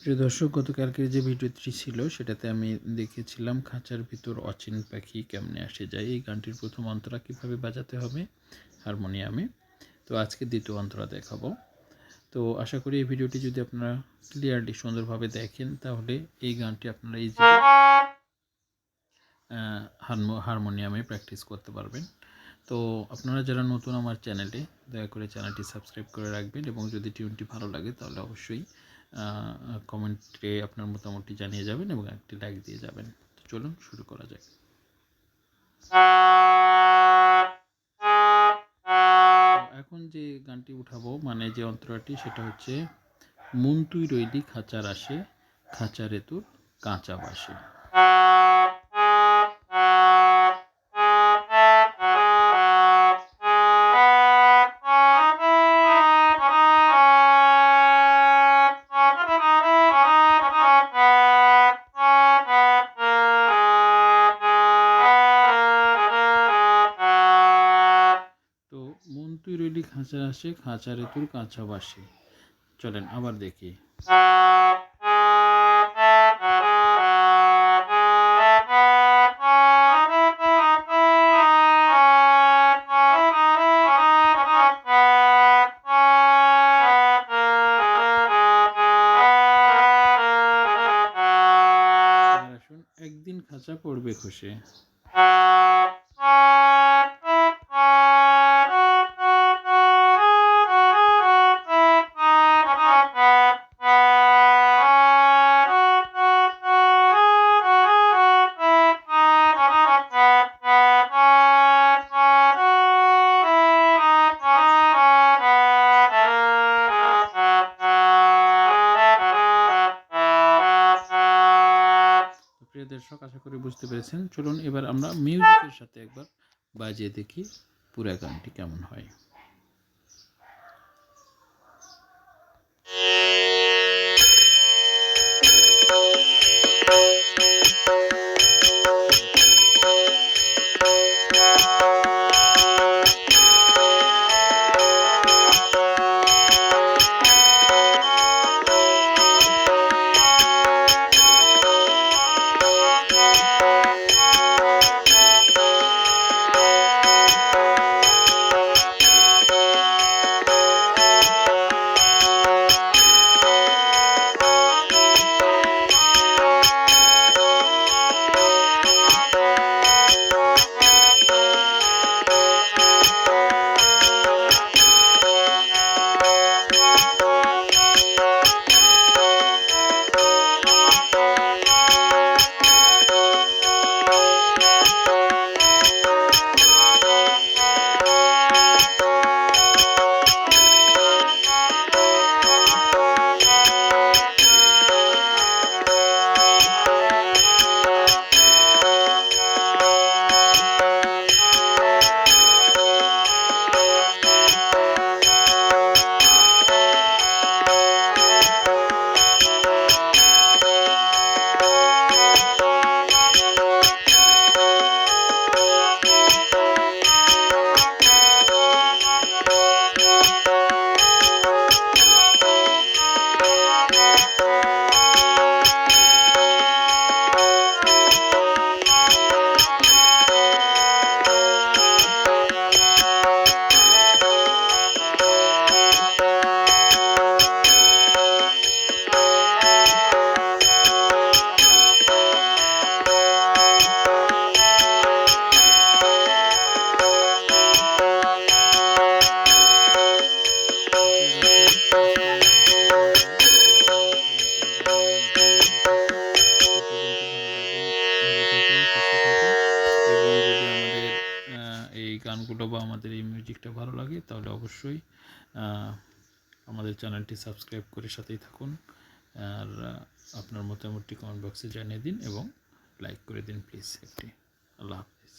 প্রিয় দর্শক, গতকালকের যে ভিডিওটি ছিল সেটাতে আমি দেখিয়েছিলাম খাঁচার ভিতর অচিন পাখি কেমনে আসে যায়। এই গানটির প্রথম অন্তরা কীভাবে বাজাতে হবে হারমোনিয়ামে। তো আজকে দ্বিতীয় অন্তরা দেখাবো। তো আশা করি এই ভিডিওটি যদি আপনারা ক্লিয়ারলি সুন্দরভাবে দেখেন তাহলে এই গানটি আপনারা ইজিলি হারমোনিয়ামে প্র্যাকটিস করতে পারবেন। তো আপনারা যারা নতুন আমার চ্যানেলে, দয়া করে চ্যানেলটি সাবস্ক্রাইব করে রাখবেন এবং যদি টিউনটি ভালো লাগে তাহলে অবশ্যই কমেন্টে আপনার মতামতটি জানিয়ে যাবেন এবং একটি লাইক দিয়ে যাবেন। তো চলুন শুরু করা যাক। এখন যে গানটি উঠাবো, মানে যে অন্তরাটি, সেটা হচ্ছে মন তুই রইলি খাঁচার আসে, খাঁচারে তোর কাঁচা বাসে। তো মন তুই রইলি খাঁচার আসে, খাঁচারে তোর কাঁচা বাসে। চলেন আবার দেখি। একদিন খাঁচা পড়বে খসে। প্রিয় দর্শক, আশা করি বুঝতে পেরেছেন। চলুন এবার আমরা মিউজিকের সাথে একবার বাজিয়ে দেখি পুরো গানটি কেমন হয়। এবং যদি আমাদের এই গানগুলো বা আমাদের এই মিউজিকটা ভালো লাগে তাহলে অবশ্যই আমাদের চ্যানেলটি সাবস্ক্রাইব করে সাথেই থাকুন। আর আপনার মতামতটি কমেন্ট বক্সে জানিয়ে দিন এবং লাইক করে দিন প্লিজ একটি। আল্লাহ হাফিজ।